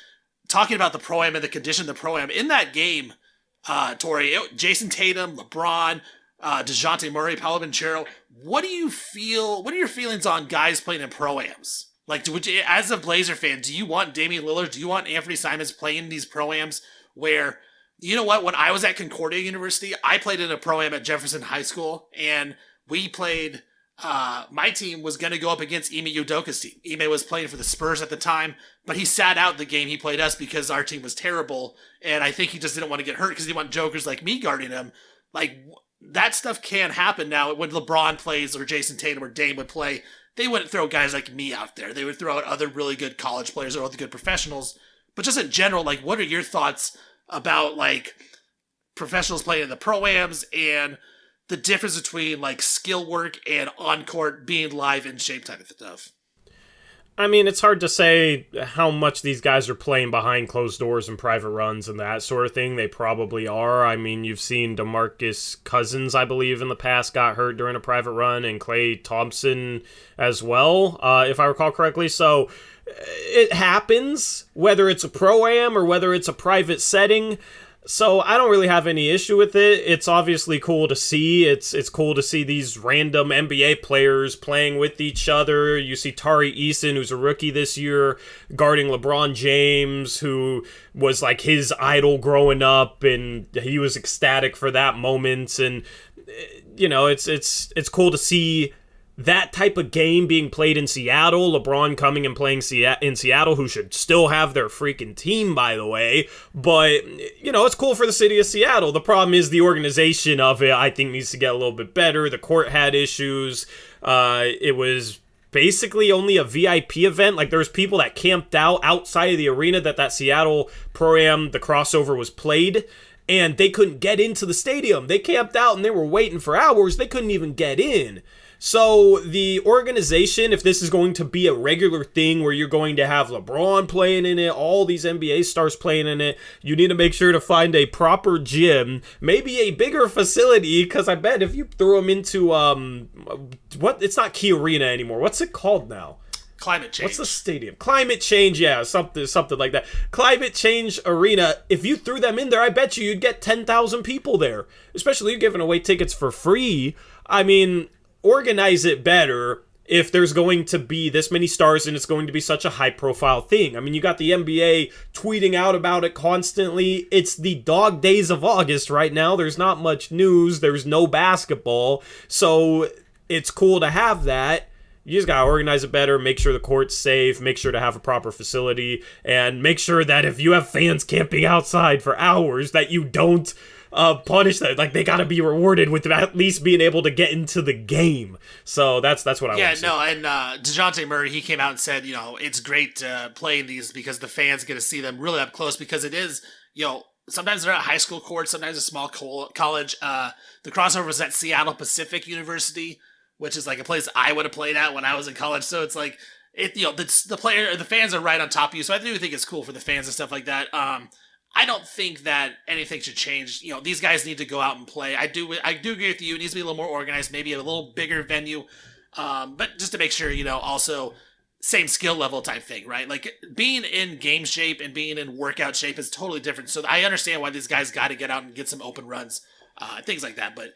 talking about the Pro-Am and the condition of the Pro-Am, in that game, Torey, Jason Tatum, LeBron, DeJounte Murray, Paolo Banchero, what are your feelings on guys playing in Pro-Ams? Like, as a Blazer fan, do you want Damian Lillard, do you want Anthony Simons playing in these Pro-Ams where, you know what, when I was at Concordia University, I played in a Pro-Am at Jefferson High School, and we played... my team was going to go up against Ime Udoka's team. Ime was playing for the Spurs at the time, but he sat out the game he played us because our team was terrible, and I think he just didn't want to get hurt because he wanted jokers like me guarding him. Like, that stuff can happen now. When LeBron plays or Jason Tatum or Dame would play, they wouldn't throw guys like me out there. They would throw out other really good college players or other good professionals. But just in general, like, what are your thoughts about, like, professionals playing in the Pro-Ams and the difference between like skill work and on-court being live in shape type of stuff? I mean, it's hard to say how much these guys are playing behind closed doors and private runs and that sort of thing. They probably are. I mean, you've seen DeMarcus Cousins, I believe, in the past got hurt during a private run, and Klay Thompson as well, if I recall correctly. So it happens, whether it's a Pro-Am or whether it's a private setting. So I don't really have any issue with it. It's obviously cool to see. It's cool to see these random NBA players playing with each other. You see Tari Eason, who's a rookie this year, guarding LeBron James, who was like his idol growing up, and he was ecstatic for that moment. And you know, it's cool to see that type of game being played in Seattle, LeBron coming and playing in Seattle, who should still have their freaking team, by the way. But, you know, it's cool for the city of Seattle. The problem is the organization of it, I think, needs to get a little bit better. The court had issues. It was basically only a VIP event. Like, there was people that camped out outside of the arena that Seattle Pro-Am, the crossover, was played, and they couldn't get into the stadium. They camped out and they were waiting for hours. They couldn't even get in. So the organization, if this is going to be a regular thing where you're going to have LeBron playing in it, all these NBA stars playing in it, you need to make sure to find a proper gym, maybe a bigger facility, because I bet if you threw them into, it's not Key Arena anymore. What's it called now? Climate Change. What's the stadium? Climate Change, yeah, something like that. Climate Change Arena, if you threw them in there, I bet you'd get 10,000 people there, especially you giving away tickets for free. I mean, organize it better if there's going to be this many stars and it's going to be such a high-profile thing. I mean, you got the NBA tweeting out about it constantly. It's the dog days of August right now. There's not much news. There's no basketball. So it's cool to have that. You just gotta organize it better, make sure the court's safe, make sure to have a proper facility, and make sure that if you have fans camping outside for hours, that you don't punish them. Like, they gotta be rewarded with at least being able to get into the game. So that's what I want to say. Yeah, no, and DeJounte Murray, he came out and said, you know, it's great playing these because the fans get to see them really up close, because it is, you know, sometimes they're at high school courts, sometimes a small college. The crossover was at Seattle Pacific University, which is like a place I would have played at when I was in college. So it's like, you know, the fans are right on top of you. So I do think it's cool for the fans and stuff like that. I don't think that anything should change. You know, these guys need to go out and play. I do agree with you. It needs to be a little more organized, maybe a little bigger venue. But just to make sure, you know, also same skill level type thing, right? Like, being in game shape and being in workout shape is totally different. So I understand why these guys got to get out and get some open runs, things like that. But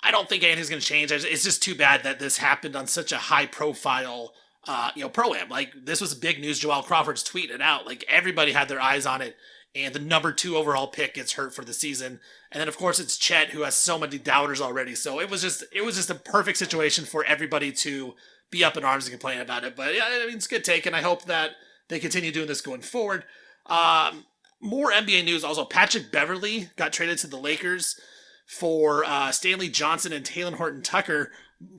I don't think anything's going to change. It's just too bad that this happened on such a high profile, Pro-Am. Like, this was big news. Joel Crawford's tweeting it out. Like, everybody had their eyes on it. And the number 2 overall pick gets hurt for the season. And then, of course, it's Chet, who has so many doubters already. So it was just a perfect situation for everybody to be up in arms and complain about it. But yeah, I mean, it's a good take, and I hope that they continue doing this going forward. More NBA news also. Patrick Beverley got traded to the Lakers for Stanley Johnson and Talen Horton-Tucker.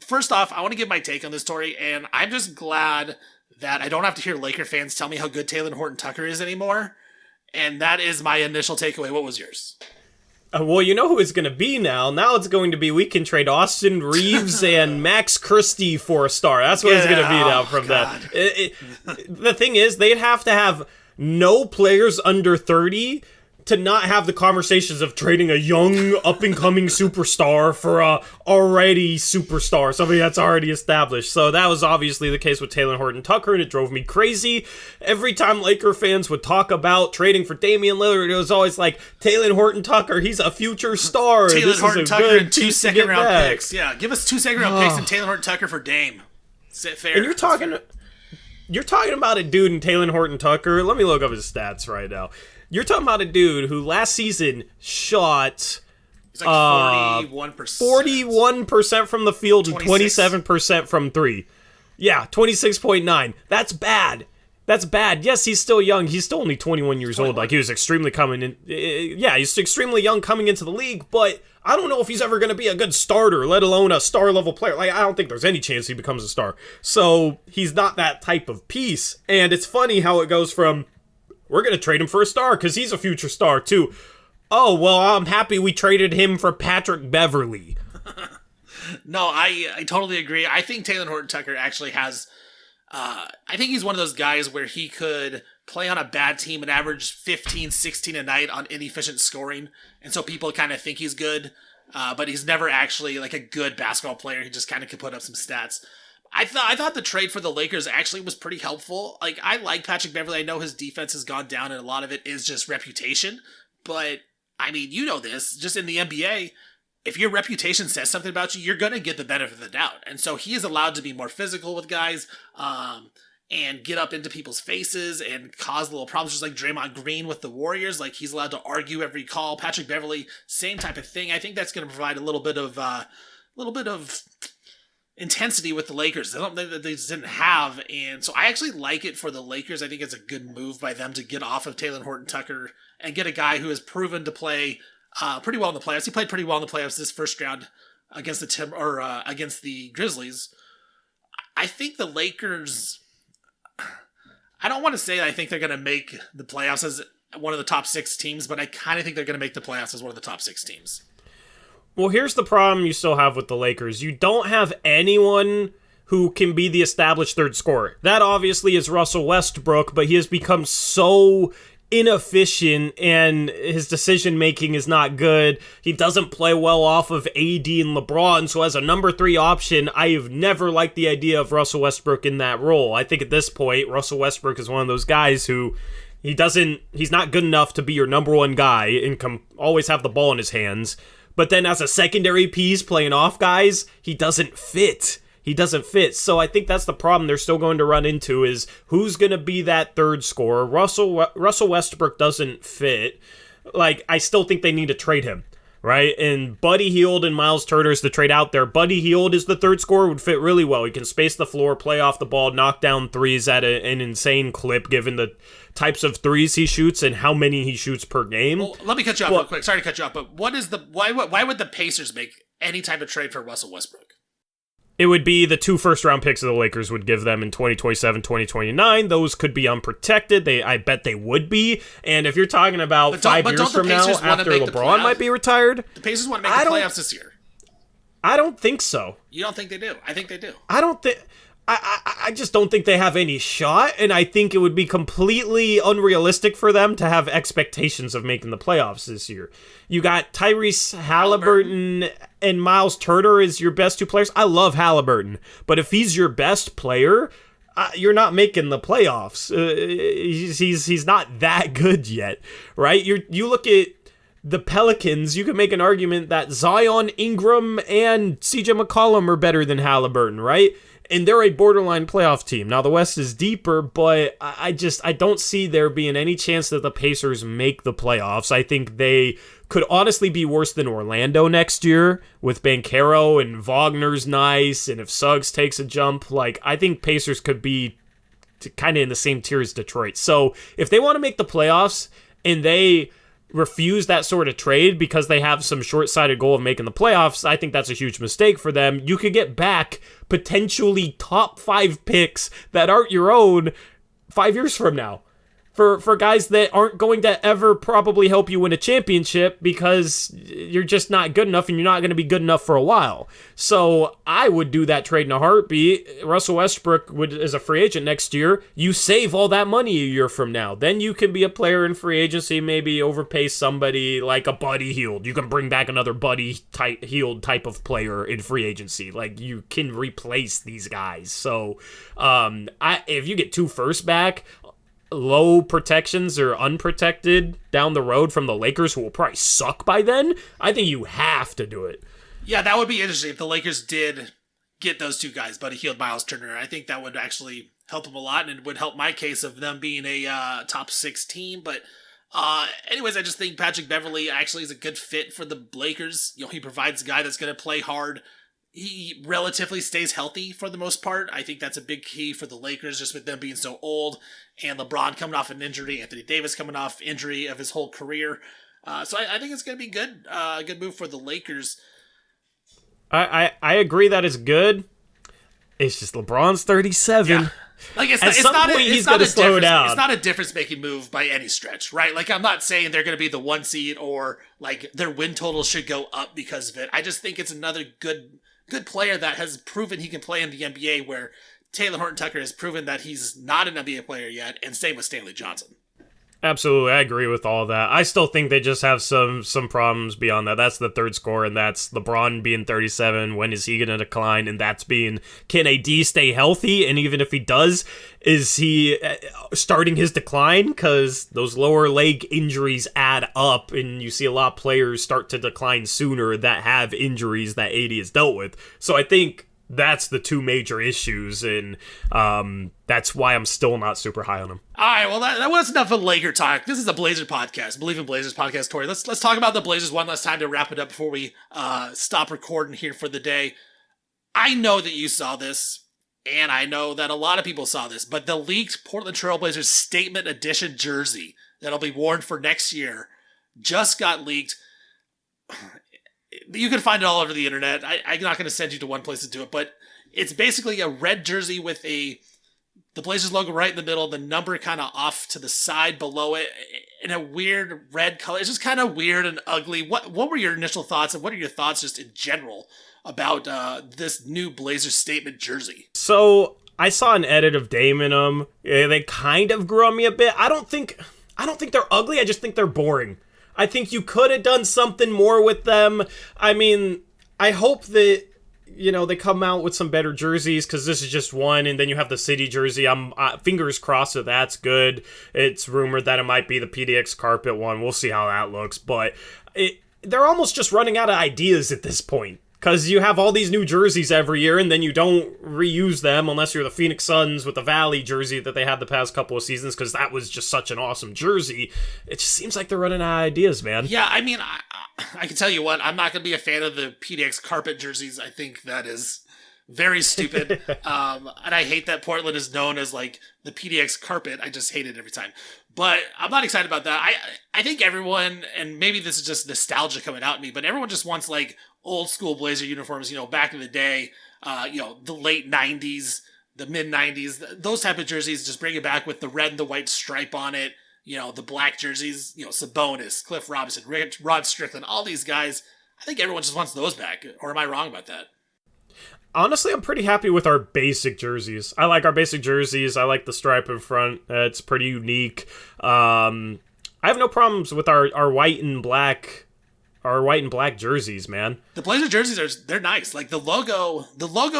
First off, I want to give my take on this story, and I'm just glad that I don't have to hear Laker fans tell me how good Talen Horton-Tucker is anymore. And that is my initial takeaway. What was yours? Well, you know who it's going to be now. Now it's going to be we can trade Austin Reeves and Max Christie for a star. That's what it's going to be now from that. The thing is, they'd have to have no players under 30 to not have the conversations of trading a young, up-and-coming superstar for a already superstar, somebody that's already established. So that was obviously the case with Talen Horton-Tucker, and it drove me crazy. Every time Laker fans would talk about trading for Damian Lillard, it was always like, Talen Horton-Tucker, he's a future star. Talen Horton-Tucker and 2 second-round picks. Yeah, give us 2 second-round picks and Talen Horton-Tucker for Dame. Fair. And you're talking about a dude in Talen Horton-Tucker. Let me look up his stats right now. You're talking about a dude who last season shot he's like 41%. 41% from the field and 27% from 3. Yeah, 26.9. That's bad. That's bad. Yes, he's still young. He's still only 21 years old. Like, he was extremely coming in. Yeah, he's extremely young coming into the league, but I don't know if he's ever going to be a good starter, let alone a star-level player. Like, I don't think there's any chance he becomes a star. So, he's not that type of piece. And it's funny how it goes from, we're going to trade him for a star because he's a future star, too. Oh, well, I'm happy we traded him for Patrick Beverley. No, I totally agree. I think Talen Horton-Tucker actually has... I think he's one of those guys where he could play on a bad team and average 15, 16 a night on inefficient scoring. And so people kind of think he's good, but he's never actually like a good basketball player. He just kind of could put up some stats. I thought the trade for the Lakers actually was pretty helpful. Like, I like Patrick Beverley. I know his defense has gone down, and a lot of it is just reputation. But, I mean, you know this. Just in the NBA, if your reputation says something about you, you're going to get the benefit of the doubt. And so he is allowed to be more physical with guys and get up into people's faces and cause little problems, just like Draymond Green with the Warriors. Like, he's allowed to argue every call. Patrick Beverley, same type of thing. I think that's going to provide a little bit of intensity with the Lakers. I don't think that they just didn't have, and so I actually like it for the Lakers. I think it's a good move by them to get off of Talen Horton-Tucker and get a guy who has proven to play pretty well in the playoffs. He played pretty well in the playoffs this first round against against the Grizzlies. I think the Lakers, I don't want to say that I think they're going to make the playoffs as one of the top 6 teams, but I kind of think they're going to make the playoffs as one of the top 6 teams. Well, here's the problem you still have with the Lakers. You don't have anyone who can be the established third scorer. That obviously is Russell Westbrook, but he has become so inefficient and his decision-making is not good. He doesn't play well off of AD and LeBron, so as a number 3 option, I have never liked the idea of Russell Westbrook in that role. I think at this point, Russell Westbrook is one of those guys who he's not good enough to be your number 1 guy and always have the ball in his hands. But then as a secondary piece playing off guys, he doesn't fit. So I think that's the problem they're still going to run into is who's going to be that third scorer. Russell Westbrook doesn't fit. Like, I still think they need to trade him, right? And Buddy Hield and Miles Turner is the trade out there. Buddy Hield is the third scorer, would fit really well. He can space the floor, play off the ball, knock down threes at an insane clip given the types of threes he shoots and how many he shoots per game. Well, let me cut you off real quick. Sorry to cut you off, but why would the Pacers make any type of trade for Russell Westbrook? It would be the 2 first-round picks that the Lakers would give them in 2027, 2029. Those could be unprotected. I bet they would be. And if you're talking about 5 years from now, after LeBron might be retired, the Pacers want to make the playoffs this year. I don't think so. You don't think they do? I think they do. I just don't think they have any shot, and I think it would be completely unrealistic for them to have expectations of making the playoffs this year. You got Tyrese Halliburton and Miles Turner as your best 2 players. I love Halliburton, but if he's your best player, you're not making the playoffs. He's not that good yet, right? You look at the Pelicans, you can make an argument that Zion, Ingram, and CJ McCollum are better than Halliburton, right? And they're a borderline playoff team. Now, the West is deeper, but I don't see there being any chance that the Pacers make the playoffs. I think they could honestly be worse than Orlando next year with Banchero and Wagner's nice, and if Suggs takes a jump, like, I think Pacers could be kind of in the same tier as Detroit. So if they want to make the playoffs and they refuse that sort of trade because they have some short-sighted goal of making the playoffs, I think that's a huge mistake for them. You could get back potentially top 5 picks that aren't your own 5 years from now. For guys that aren't going to ever probably help you win a championship because you're just not good enough and you're not going to be good enough for a while. So I would do that trade in a heartbeat. Russell Westbrook is a free agent next year. You save all that money a year from now. Then you can be a player in free agency, maybe overpay somebody like a Buddy Hield. You can bring back another Buddy Hield type of player in free agency. Like, you can replace these guys. So if you get 2 firsts back, low protections or unprotected down the road from the Lakers, who will probably suck by then, I think you have to do it. Yeah, that would be interesting if the Lakers did get those 2 guys, Buddy Hield, Miles Turner. I think that would actually help them a lot, and it would help my case of them being a top 6 team. But anyways, I just think Patrick Beverley actually is a good fit for the Lakers. You know, he provides a guy that's going to play hard. He relatively stays healthy for the most part. I think that's a big key for the Lakers, just with them being so old, and LeBron coming off an injury, Anthony Davis coming off injury of his whole career. So I think it's going to be good. A good move for the Lakers. I agree that it's good. It's just LeBron's 37. Yeah. Like, it's not a difference-making move by any stretch, right? Like, I'm not saying they're going to be the 1 seed or, like, their win total should go up because of it. I just think it's another good player that has proven he can play in the NBA, where Taylor Horton-Tucker has proven that he's not an NBA player yet, and same with Stanley Johnson. Absolutely, I agree with all that. I still think they just have some problems beyond that. That's the third score, and that's LeBron being 37. When is he going to decline? And that's being, can AD stay healthy? And even if he does, is he starting his decline? Because those lower leg injuries add up, and you see a lot of players start to decline sooner that have injuries that AD has dealt with. So I think that's the 2 major issues, and that's why I'm still not super high on him. All right, well, that was enough of Laker talk. This is a Blazer podcast, Bleav in Blazers podcast. Torey, let's talk about the Blazers one last time to wrap it up before we stop recording here for the day. I know that you saw this, and I know that a lot of people saw this, but the leaked Portland Trail Blazers Statement Edition jersey that'll be worn for next year just got leaked. You can find it all over the internet. I'm not going to send you to one place to do it, but it's basically a red jersey with the Blazers logo right in the middle, the number kind of off to the side below it, in a weird red color. It's just kind of weird and ugly. What were your initial thoughts, and what are your thoughts just in general about this new Blazers Statement jersey? So I saw an edit of Dame in them. They kind of grew on me a bit. I don't think they're ugly. I just think they're boring. I think you could have done something more with them. I mean, I hope that, they come out with some better jerseys, because this is just one, and then you have the city jersey. I'm fingers crossed that that's good. It's rumored that it might be the PDX carpet one. We'll see how that looks, but they're almost just running out of ideas at this point. Because you have all these new jerseys every year, and then you don't reuse them unless you're the Phoenix Suns with the Valley jersey that they had the past couple of seasons, because that was just such an awesome jersey. It just seems like they're running out of ideas, man. Yeah, I mean, I can tell you what, I'm not going to be a fan of the PDX carpet jerseys. I think that is very stupid. And I hate that Portland is known as, like, the PDX carpet. I just hate it every time. But I'm not excited about that. I think everyone, and maybe this is just nostalgia coming out at me, but everyone just wants, like, old school Blazer uniforms, back in the day, the late 90s, the mid 90s, those type of jerseys. Just bring it back with the red and the white stripe on it. The black jerseys, Sabonis, Cliff Robinson, Rod Strickland, all these guys. I think everyone just wants those back. Or am I wrong about that? Honestly, I'm pretty happy with our basic jerseys. I like our basic jerseys. I like the stripe in front. It's pretty unique. I have no problems with our white and black. Our white and black jerseys, man. The Blazer jerseys they're nice. Like, the logo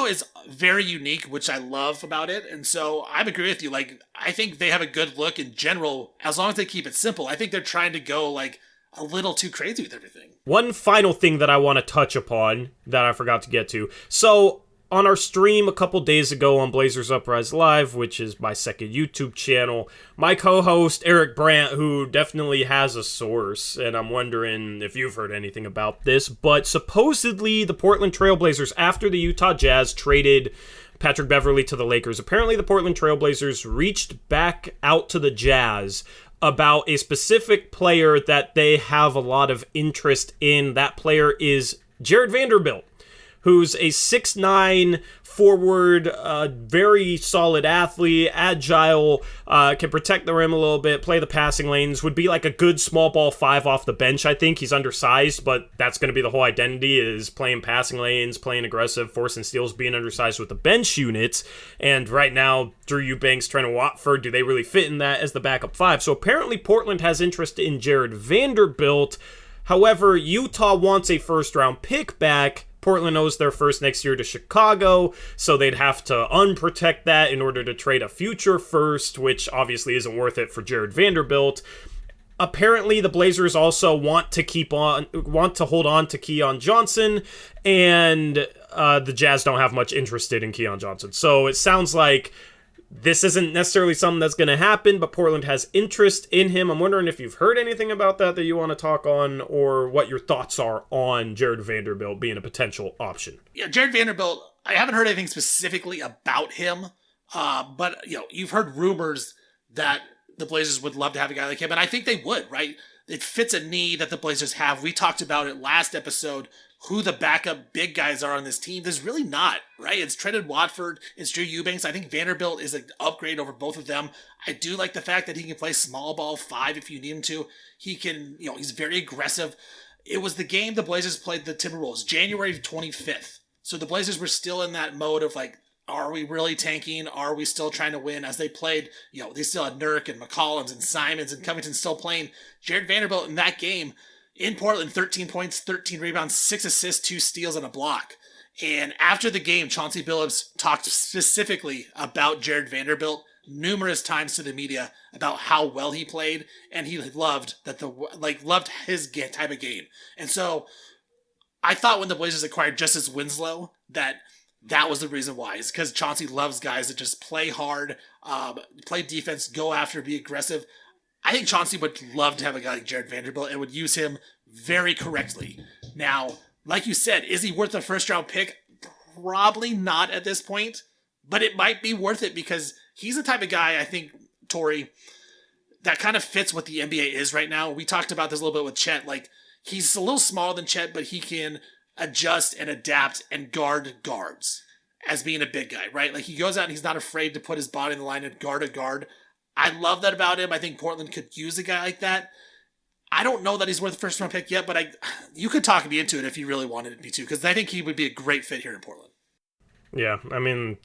is very unique, which I love about it. And so I agree with you. Like, I think they have a good look in general, as long as they keep it simple. I think they're trying to go, like, a little too crazy with everything. One final thing that I want to touch upon that I forgot to get to. So, on our stream a couple days ago on Blazers Uprise Live, which is my second YouTube channel, my co-host Eric Brandt, who definitely has a source, and I'm wondering if you've heard anything about this, but supposedly the Portland Trail Blazers, after the Utah Jazz traded Patrick Beverley to the Lakers, apparently the Portland Trail Blazers reached back out to the Jazz about a specific player that they have a lot of interest in. That player is Jared Vanderbilt, who's a 6'9" forward, very solid athlete, agile, can protect the rim a little bit, play the passing lanes, would be like a good small ball 5 off the bench, I think. He's undersized, but that's going to be the whole identity, is playing passing lanes, playing aggressive, forcing steals, being undersized with the bench units. And right now, Drew Eubanks, Trent Watford, do they really fit in that as the backup 5? So apparently Portland has interest in Jared Vanderbilt. However, Utah wants a first-round pick back. Portland owes their first next year to Chicago, so they'd have to unprotect that in order to trade a future first, which obviously isn't worth it for Jared Vanderbilt. Apparently, the Blazers also want to hold on to Keon Johnson, and the Jazz don't have much interest in Keon Johnson. So it sounds like this isn't necessarily something that's going to happen, but Portland has interest in him. I'm wondering if you've heard anything about that you want to talk on, or what your thoughts are on Jared Vanderbilt being a potential option. Yeah, Jared Vanderbilt, I haven't heard anything specifically about him, but you've heard rumors that the Blazers would love to have a guy like him, and I think they would, right? It fits a need that the Blazers have. We talked about it last episode, who the backup big guys are on this team. There's really not, right? It's Trent Watford, it's Drew Eubanks. I think Vanderbilt is an upgrade over both of them. I do like the fact that he can play small ball 5 if you need him to. He can, he's very aggressive. It was the game the Blazers played the Timberwolves, January 25th. So the Blazers were still in that mode of like, are we really tanking? Are we still trying to win? As they played, they still had Nurk and McCollums and Simons and Covington still playing. Jared Vanderbilt in that game, in Portland, 13 points, 13 rebounds, 6 assists, 2 steals, and a block. And after the game, Chauncey Billups talked specifically about Jared Vanderbilt numerous times to the media about how well he played, and he loved loved his type of game. And so I thought when the Blazers acquired Justice Winslow that was the reason why, is because Chauncey loves guys that just play hard, play defense, go after, be aggressive. I think Chauncey would love to have a guy like Jared Vanderbilt and would use him very correctly. Now, like you said, is he worth a first-round pick? Probably not at this point, but it might be worth it because he's the type of guy, I think, Torey, that kind of fits what the NBA is right now. We talked about this a little bit with Chet. Like, he's a little smaller than Chet, but he can adjust and adapt and guard guards as being a big guy, right? Like, he goes out and he's not afraid to put his body in the line and guard a guard. I love that about him. I think Portland could use a guy like that. I don't know that he's worth a first-round pick yet, but you could talk me into it if you really wanted me to, because I think he would be a great fit here in Portland. Yeah, I mean,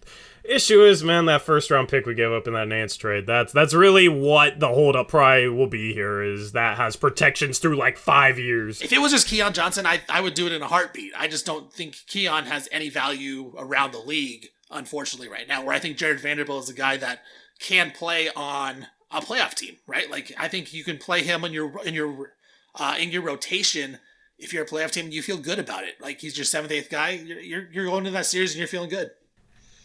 issue is, man, that first-round pick we gave up in that Nance trade, that's really what the holdup probably will be here, is that has protections through, 5 years. If it was just Keon Johnson, I would do it in a heartbeat. I just don't think Keon has any value around the league, unfortunately, right now, where I think Jared Vanderbilt is a guy that can play on a playoff team, right? Like, I think you can play him in your rotation. If you're a playoff team, you feel good about it. Like, he's your 7th, 8th guy. You're going to that series and you're feeling good.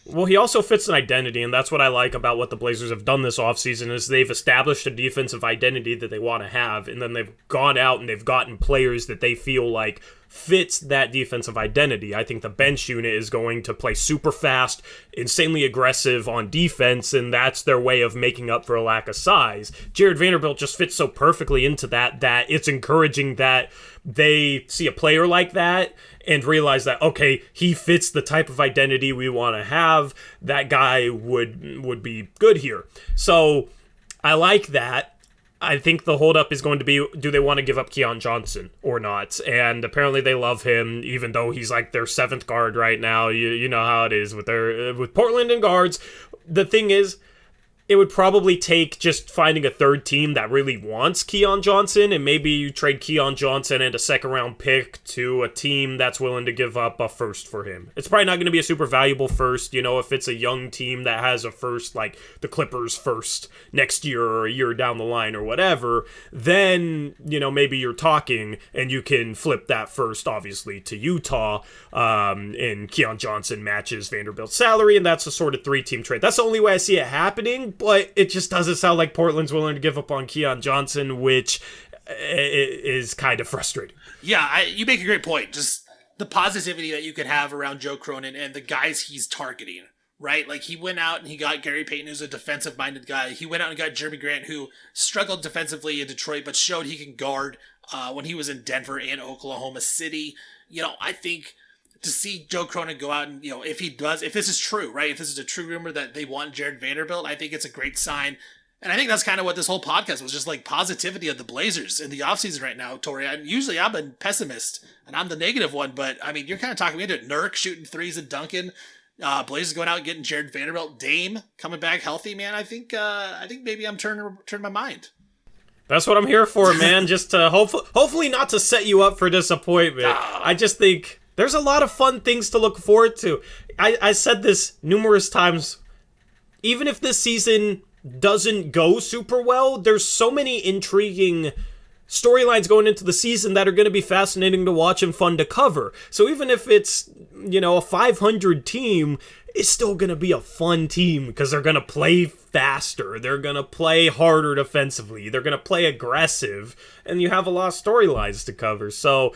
Well, he also fits an identity, and that's what I like about what the Blazers have done this offseason, is they've established a defensive identity that they want to have, and then they've gone out and they've gotten players that they feel like fits that defensive identity. I think the bench unit is going to play super fast, insanely aggressive on defense, and that's their way of making up for a lack of size. Jared Vanderbilt just fits so perfectly into that it's encouraging that they see a player like that and realize that, okay, he fits the type of identity we want to have. That guy would be good here. So I like that. I think the holdup is going to be, do they want to give up Keon Johnson or not? And apparently they love him, even though he's like their 7th guard right now. You know how it is with Portland and guards. The thing is, it would probably take just finding a third team that really wants Keon Johnson, and maybe you trade Keon Johnson and a 2nd-round pick to a team that's willing to give up a first for him. It's probably not going to be a super valuable first, if it's a young team that has a first, like the Clippers first next year or a year down the line or whatever, then, maybe you're talking and you can flip that first, obviously, to Utah, and Keon Johnson matches Vanderbilt's salary, and that's a sort of 3-team trade. That's the only way I see it happening. But it just doesn't sound like Portland's willing to give up on Keon Johnson, which is kind of frustrating. Yeah, you make a great point. Just the positivity that you could have around Joe Cronin and the guys he's targeting, right? Like, he went out and he got Gary Payton, who's a defensive-minded guy. He went out and got Jeremy Grant, who struggled defensively in Detroit, but showed he can guard when he was in Denver and Oklahoma City. I think to see Joe Cronin go out and, if this is true, right? If this is a true rumor that they want Jared Vanderbilt, I think it's a great sign. And I think that's kind of what this whole podcast was, just like positivity of the Blazers in the offseason right now, Torey. Usually I'm a pessimist and I'm the negative one, but I mean, you're kind of talking me into it. Nurk shooting threes and dunking. Blazers going out and getting Jared Vanderbilt. Dame coming back healthy, man. I think maybe I'm turning my mind. That's what I'm here for, man. Just to hopefully not to set you up for disappointment. I just think there's a lot of fun things to look forward to. I said this numerous times. Even if this season doesn't go super well, there's so many intriguing storylines going into the season that are going to be fascinating to watch and fun to cover. So even if it's, a 500 team, it's still going to be a fun team because they're going to play faster. They're going to play harder defensively. They're going to play aggressive, and you have a lot of storylines to cover. So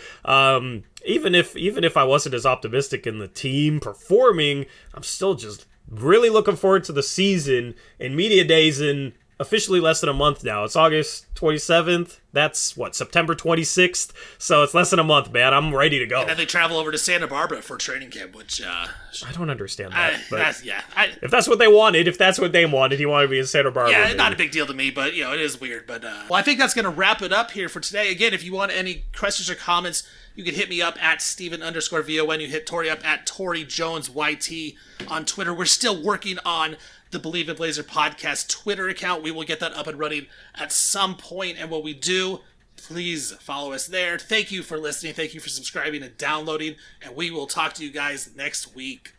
even if I wasn't as optimistic in the team performing, I'm still just really looking forward to the season and media days in officially less than a month now. It's August 27th. That's September 26th. So it's less than a month, man. I'm ready to go. And then they travel over to Santa Barbara for training camp, which I don't understand that. If that's what they wanted, he wanted to be in Santa Barbara. Yeah, maybe. Not a big deal to me, but it is weird. But well, I think that's gonna wrap it up here for today. Again, if you want any questions or comments, you can hit me up at Steven_VON. You hit Torey up at Torey Jones YT on Twitter. We're still working on the Bleav in Blazer podcast Twitter account. We will get that up and running at some point, and when we do, please follow us there. Thank you for listening. Thank you for subscribing and downloading, and we will talk to you guys next week.